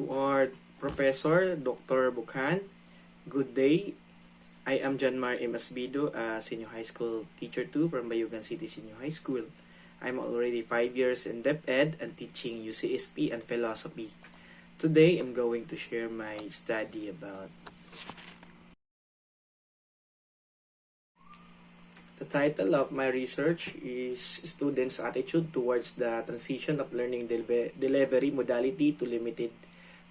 To our Professor Dr. Bukhan, good day. I am Janmar M. Asbido, a senior high school teacher 2 from Bayugan City Senior High School. I'm already 5 years in DepEd and teaching UCSP and philosophy. Today, I'm going to share my study about the title of my research is Students' Attitude Towards the Transition of Learning Delivery Modality to Limited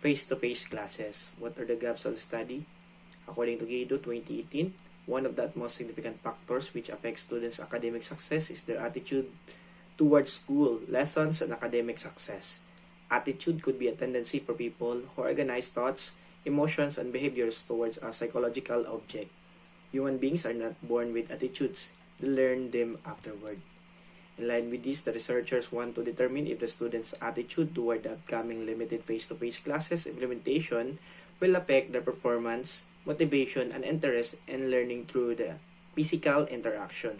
Face-to-Face Classes. What are the gaps of the study? According to GADO 2018, one of the most significant factors which affects students' academic success is their attitude towards school, lessons, and academic success. Attitude could be a tendency for people who organize thoughts, emotions, and behaviors towards a psychological object. Human beings are not born with attitudes, they learn them afterward. In line with this, the researchers want to determine if the students' attitude toward the upcoming limited face-to-face classes implementation will affect their performance, motivation, and interest in learning through the physical interaction.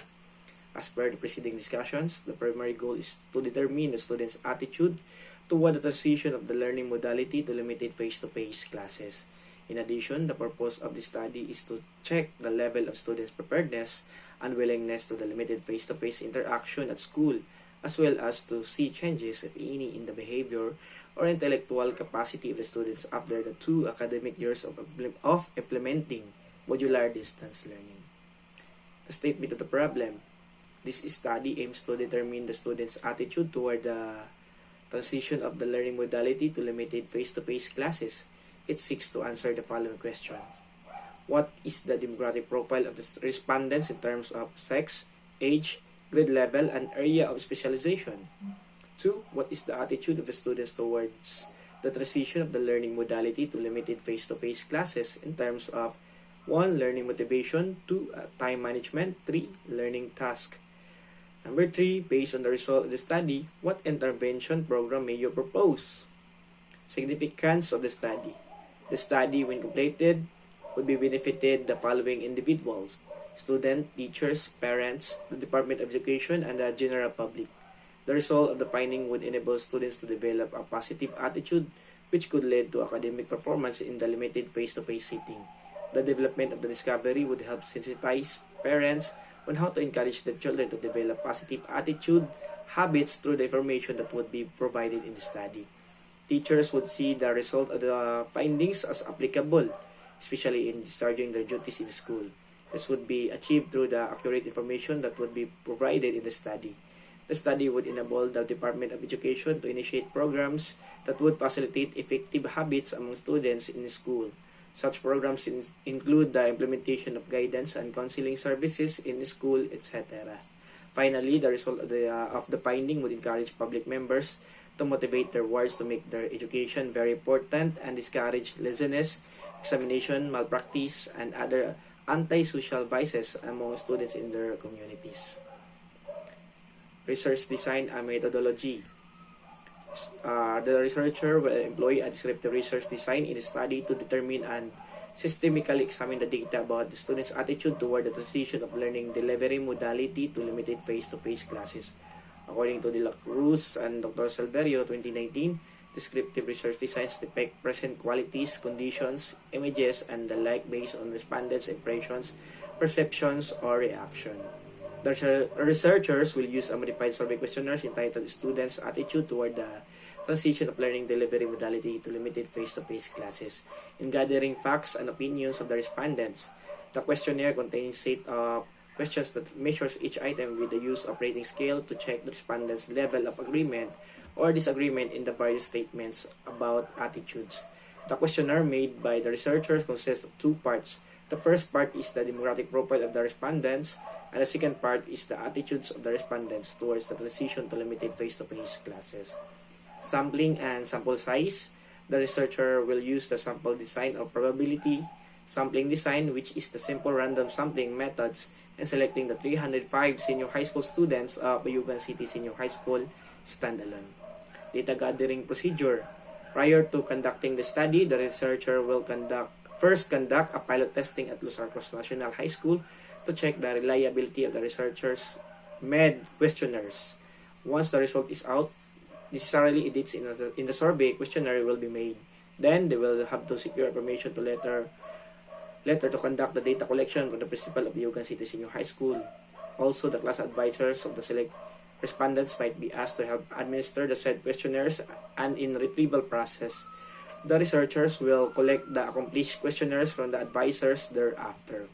As per the preceding discussions, the primary goal is to determine the students' attitude toward the transition of the learning modality to limited face-to-face classes. In addition, the purpose of the study is to check the level of students' preparedness and willingness to the limited face-to-face interaction at school, as well as to see changes, if any, in the behavior or intellectual capacity of the students after the 2 academic years of implementing modular distance learning. The statement of the problem. This study aims to determine the students' attitude toward the transition of the learning modality to limited face-to-face classes. It seeks to answer the following questions. What is the demographic profile of the respondents in terms of sex, age, grade level, and area of specialization? 2. What is the attitude of the students towards the transition of the learning modality to limited face-to-face classes in terms of 1. Learning motivation, 2. Time management, 3. Learning task. Number 3. Based on the result of the study, what intervention program may you propose? Significance of the study. The study, when completed, would be benefited the following individuals: students, teachers, parents, the Department of Education, and the general public. The result of the finding would enable students to develop a positive attitude which could lead to academic performance in the limited face-to-face setting. The development of the discovery would help sensitize parents on how to encourage their children to develop positive attitude habits through the information that would be provided in the study. Teachers would see the result of the findings as applicable, especially in discharging their duties in the school. This would be achieved through the accurate information that would be provided in the study. The study would enable the Department of Education to initiate programs that would facilitate effective habits among students in the school. Such programs include the implementation of guidance and counseling services in the school, etc. Finally, the result of the finding would encourage public members to motivate their wards to make their education very important and discourage laziness, examination, malpractice, and other antisocial vices among students in their communities. Research design and methodology. The researcher will employ a descriptive research design in the study to determine and systemically examine the data about the students' attitude toward the transition of learning delivery modality to limited face-to-face classes. According to De La Cruz and Dr. Silverio, 2019, descriptive research designs depict present qualities, conditions, images, and the like based on respondents' impressions, perceptions, or reaction. The researchers will use a modified survey questionnaires entitled Students' Attitude Toward the Transition of Learning Delivery Modality to Limited Face-to-Face Classes in gathering facts and opinions of the respondents. The questionnaire contains a set of questions that measures each item with the use of rating scale to check the respondents' level of agreement or disagreement in the various statements about attitudes. The questionnaire made by the researchers consists of 2 parts. The first part is the demographic profile of the respondents, and the second part is the attitudes of the respondents towards the transition to limited face-to-face classes. Sampling and sample size. The researcher will use the sample design or probability sampling design, which is the simple random sampling methods, and selecting the 305 senior high school students of Bayugan City Senior High School standalone. Data gathering procedure. Prior to conducting the study, the researcher will first conduct a pilot testing at Los Arcos National High School to check the reliability of the researchers' med questionnaires. Once the result is out, necessarily edits in the survey questionnaire will be made. Then they will have to secure permission to letter to conduct the data collection from the principal of Yugan City Senior High School. Also, the class advisors of the select respondents might be asked to help administer the said questionnaires, and in retrieval process, the researchers will collect the accomplished questionnaires from the advisors thereafter.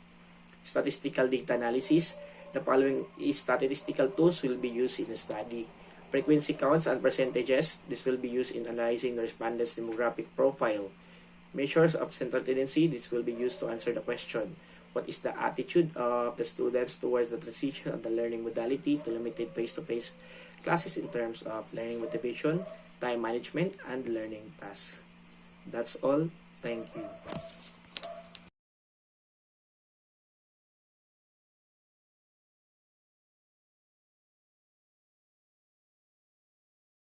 Statistical data analysis. The following statistical tools will be used in the study. Frequency counts and percentages. This will be used in analyzing the respondents' demographic profile. Measures of central tendency. This will be used to answer the question, what is the attitude of the students towards the transition of the learning modality to limited face-to-face classes in terms of learning motivation, time management, and learning tasks. That's all. Thank you.